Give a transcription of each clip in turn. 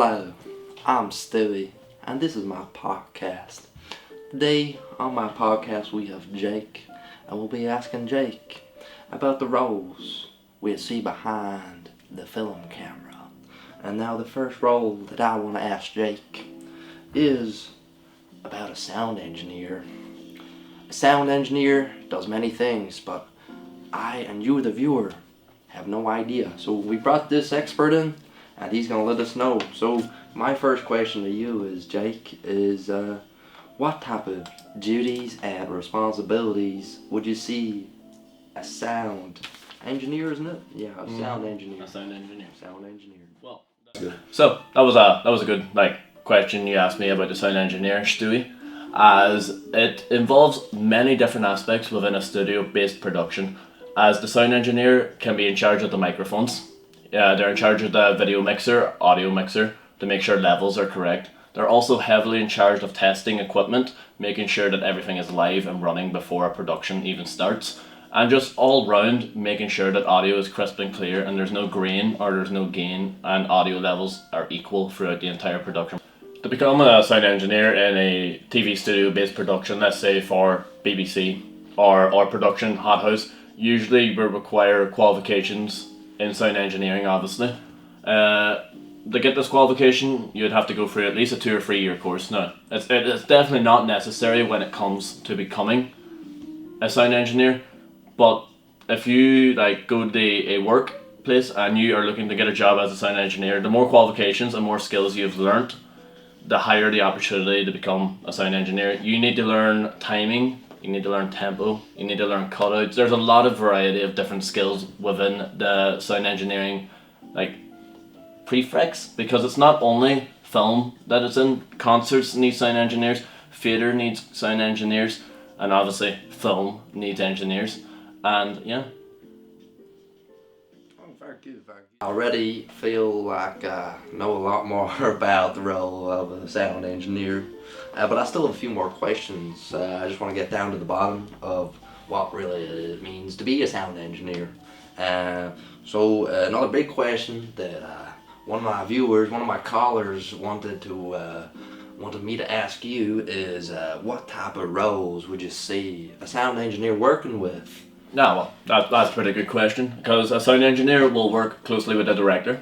Hello, I'm Stevie, and this is my podcast. Today on my podcast we have Jake, and we'll be asking Jake about the roles we see behind the film camera. And now the first role that I want to ask Jake is about a sound engineer. A sound engineer does many things, but I and you, the viewer, have no idea. So we brought this expert in, and he's gonna let us know. So my first question to you is, Jake, is what type of duties and responsibilities would you see a sound engineer, isn't it? Yeah, a sound engineer. A sound engineer. Sound engineer. Well, so that was a good question you asked me about the sound engineer, Stewie, as it involves many different aspects within a studio-based production. As the sound engineer can be in charge of the microphones. They're in charge of the video mixer, audio mixer, to make sure levels are correct. They're also heavily in charge of testing equipment, making sure that everything is live and running before a production even starts. And just all round making sure that audio is crisp and clear and there's no grain or there's no gain and audio levels are equal throughout the entire production. To become a sound engineer in a TV studio based production, let's say for BBC or production Hothouse, usually we require qualifications in sound engineering, obviously. To get this qualification, you'd have to go through at least a 2 or 3 year course. Now, it's definitely not necessary when it comes to becoming a sound engineer, but if you go to a workplace and you are looking to get a job as a sound engineer, the more qualifications and more skills you've learned, the higher the opportunity to become a sound engineer. You need to learn timing, you need to learn tempo, you need to learn cutouts. There's a lot of variety of different skills within the sound engineering prefix, because it's not only film that it's in. Concerts need sound engineers, theatre needs sound engineers, and obviously film needs engineers. And yeah. Oh, very good, very good. I already feel like I know a lot more about the role of a sound engineer, but I still have a few more questions. I just want to get down to the bottom of what really it means to be a sound engineer. So another big question that one of my viewers, one of my callers wanted me to ask you is, what type of roles would you see a sound engineer working with? No, well, that's a pretty good question, because a sound engineer will work closely with the director.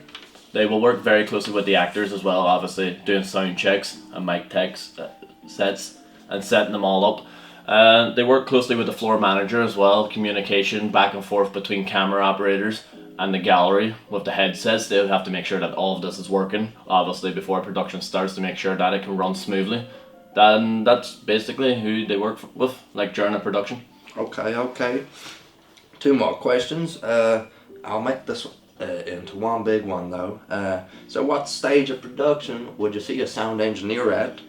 They will work very closely with the actors as well, obviously, doing sound checks and mic checks, sets, and setting them all up. They work closely with the floor manager as well, communication back and forth between camera operators and the gallery with the headsets. They'll have to make sure that all of this is working, obviously, before production starts, to make sure that it can run smoothly. Then that's basically who they work with, during a production. Okay. 2 more questions. I'll make this into one big one though. So what stage of production would you see a sound engineer at?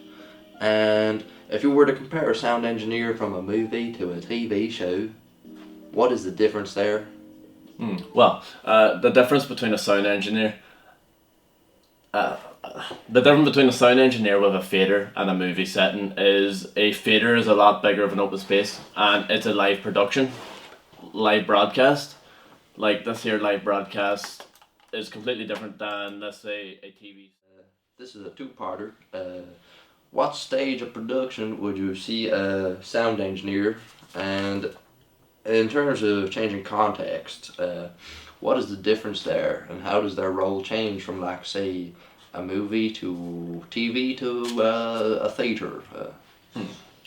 And if you were to compare a sound engineer from a movie to a TV show, what is the difference there? Well, the difference between a sound engineer with a theatre and a movie setting is a theatre is a lot bigger of an open space, and it's a live production, live broadcast. This here live broadcast is completely different than, let's say, a TV. This is a 2-parter. What stage of production would you see a sound engineer? And in terms of changing context, what is the difference there, and how does their role change from, say, a movie to TV to a theatre?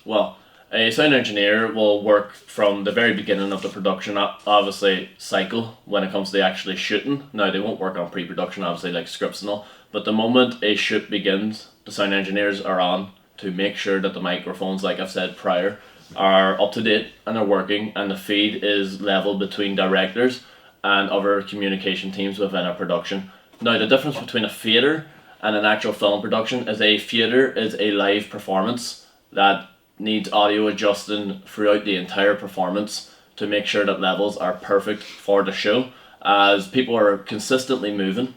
Well, a sound engineer will work from the very beginning of the production, obviously, cycle when it comes to actually shooting. Now, they won't work on pre-production, obviously, like scripts and all, but the moment a shoot begins, the sound engineers are on to make sure that the microphones, like I've said prior, are up to date and are working, and the feed is level between directors and other communication teams within a production. Now, the difference between a theatre and an actual film production is a theatre is a live performance that needs audio adjusting throughout the entire performance to make sure that levels are perfect for the show, as people are consistently moving.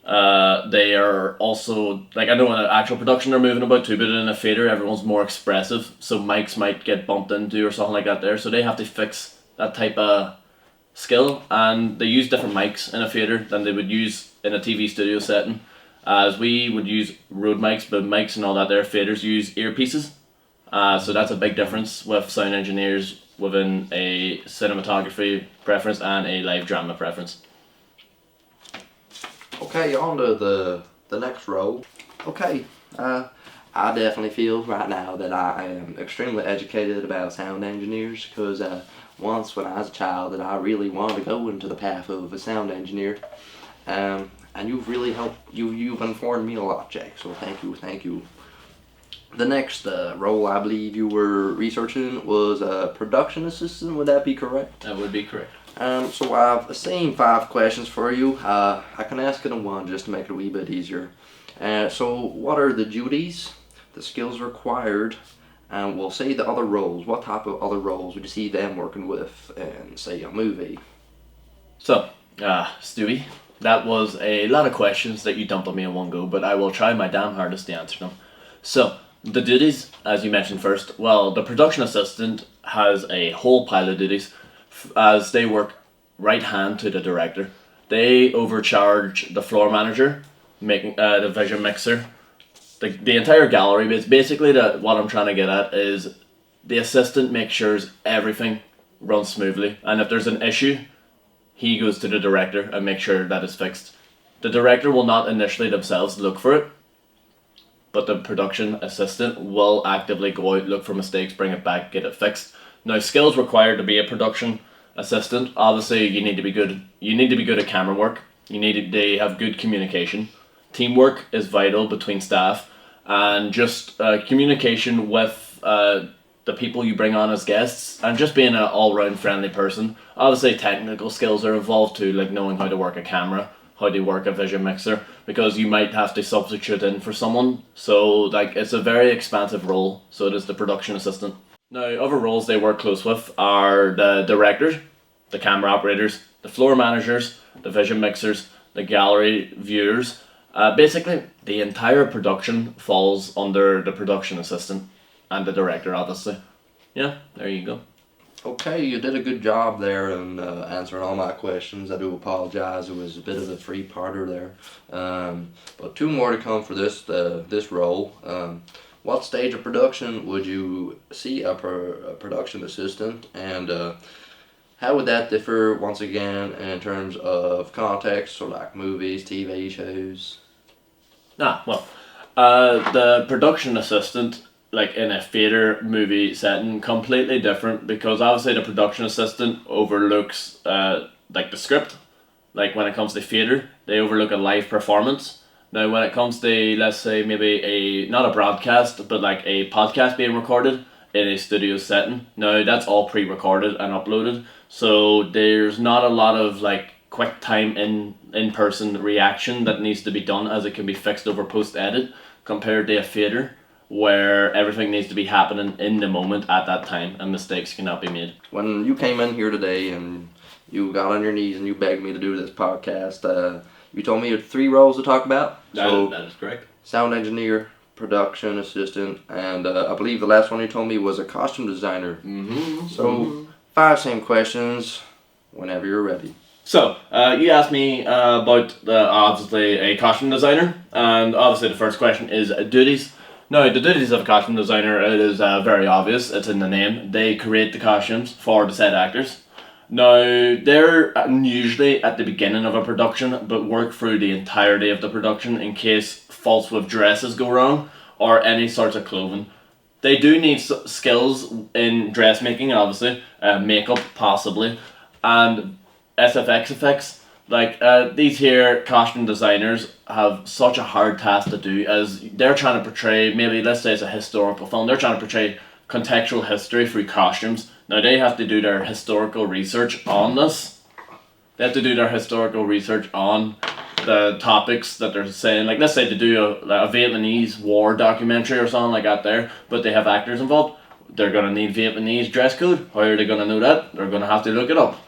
They are also, I know in an actual production they're moving about too, but in a theatre everyone's more expressive, so mics might get bumped into or something like that there, so they have to fix that type of skill, and they use different mics in a theatre than they would use in a TV studio setting. as we would use Rode mics, but mics and all that there, faders use earpieces. So that's a big difference with sound engineers within a cinematography preference and a live drama preference. Okay, on to the next role. Okay, I definitely feel right now that I am extremely educated about sound engineers because once when I was a child that I really wanted to go into the path of a sound engineer. And you've really helped, you've informed me a lot, Jake, so thank you. The next role I believe you were researching was a production assistant, would that be correct? That would be correct. So I've the same 5 questions for you. I can ask it in one just to make it a wee bit easier. So what are the duties, the skills required, and we'll say the other roles. What type of other roles would you see them working with in, say, a movie? So, Stewie, that was a lot of questions that you dumped on me in one go, but I will try my damn hardest to answer them. So, the duties, as you mentioned first, well, the production assistant has a whole pile of duties as they work right hand to the director. They overcharge the floor manager, making the vision mixer, the entire gallery. But basically, what I'm trying to get at is the assistant makes sure everything runs smoothly, and if there's an issue, he goes to the director and makes sure that it's fixed. The director will not initially themselves look for it, but the production assistant will actively go out, look for mistakes, bring it back, get it fixed. Now, skills required to be a production assistant. Obviously, you need to be good. You need to be good at camera work. They have good communication. Teamwork is vital between staff, and just communication with the people you bring on as guests, and just being an all-round friendly person. Obviously, technical skills are involved too, like knowing how to work a camera, how to work a vision mixer, because you might have to substitute in for someone. So, like, it's a very expansive role. So it is the production assistant. Now, other roles they work close with are the directors, the camera operators, the floor managers, the vision mixers, the gallery viewers. Basically, the entire production falls under the production assistant and the director, obviously. Yeah, there you go. Okay, you did a good job there in answering all my questions. I do apologize, it was a bit of a 3-parter there. But 2 more to come for this role. What stage of production would you see a production assistant, and how would that differ once again in terms of context, so like movies, TV shows? The production assistant, like in a theater movie setting, completely different, because obviously the production assistant overlooks like the script. Like when it comes to theater, they overlook a live performance. Now when it comes to, let's say, maybe not a broadcast, but like a podcast being recorded in a studio setting, now that's all pre-recorded and uploaded, so there's not a lot of like quick time in-person reaction that needs to be done, as it can be fixed over post-edit, compared to a theater where everything needs to be happening in the moment at that time and mistakes cannot be made. When you came in here today and you got on your knees and you begged me to do this podcast, you told me you had 3 roles to talk about. That is correct. Sound engineer, production assistant, and I believe the last one you told me was a costume designer. So 5 same questions whenever you're ready. So, you asked me about obviously a costume designer, and obviously the first question is duties. Now, the duties of a costume designer is very obvious. It's in the name. They create the costumes for the said actors. Now, they're usually at the beginning of a production, but work through the entirety of the production in case faults with dresses go wrong, or any sorts of clothing. They do need skills in dressmaking, obviously, makeup possibly, and SFX effects. Like, these here costume designers have such a hard task to do, as they're trying to portray, maybe let's say it's a historical film, they're trying to portray contextual history through costumes. Now they have to do their historical research on this. They have to do their historical research on the topics that they're saying. Like, let's say they do a Vietnamese war documentary or something like that there, but they have actors involved. They're going to need Vietnamese dress code. How are they going to know that? They're going to have to look it up.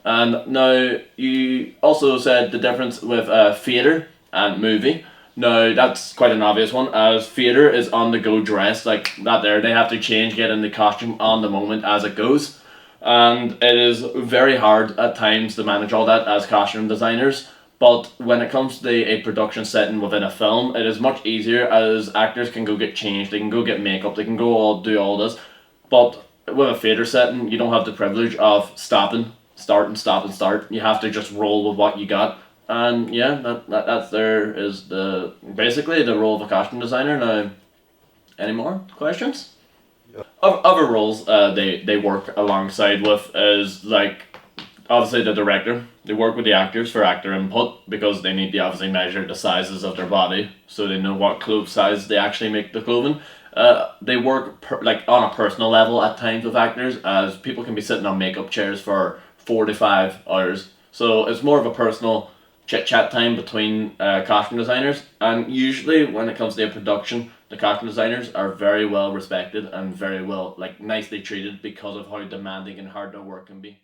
And now, you also said the difference with theatre and movie. Now, that's quite an obvious one, as theatre is on the go dress, like that there. They have to change, get in the costume on the moment as it goes. And it is very hard at times to manage all that as costume designers. But when it comes to a production setting within a film, it is much easier as actors can go get changed, they can go get makeup, they can go do all this. But with a theatre setting, you don't have the privilege of stopping, start and stop and start. You have to just roll with what you got. And yeah, that's there is the basically the role of a costume designer. Now, any more questions? Other roles they work alongside with is like obviously the director. They work with the actors for actor input because they need to obviously measure the sizes of their body so they know what clothes size they actually make the clothing. They work like on a personal level at times with actors, as people can be sitting on makeup chairs for 4 to 5 hours. So it's more of a personal chit chat time between costume designers, and usually when it comes to a production, the costume designers are very well respected and very well nicely treated because of how demanding and hard their work can be.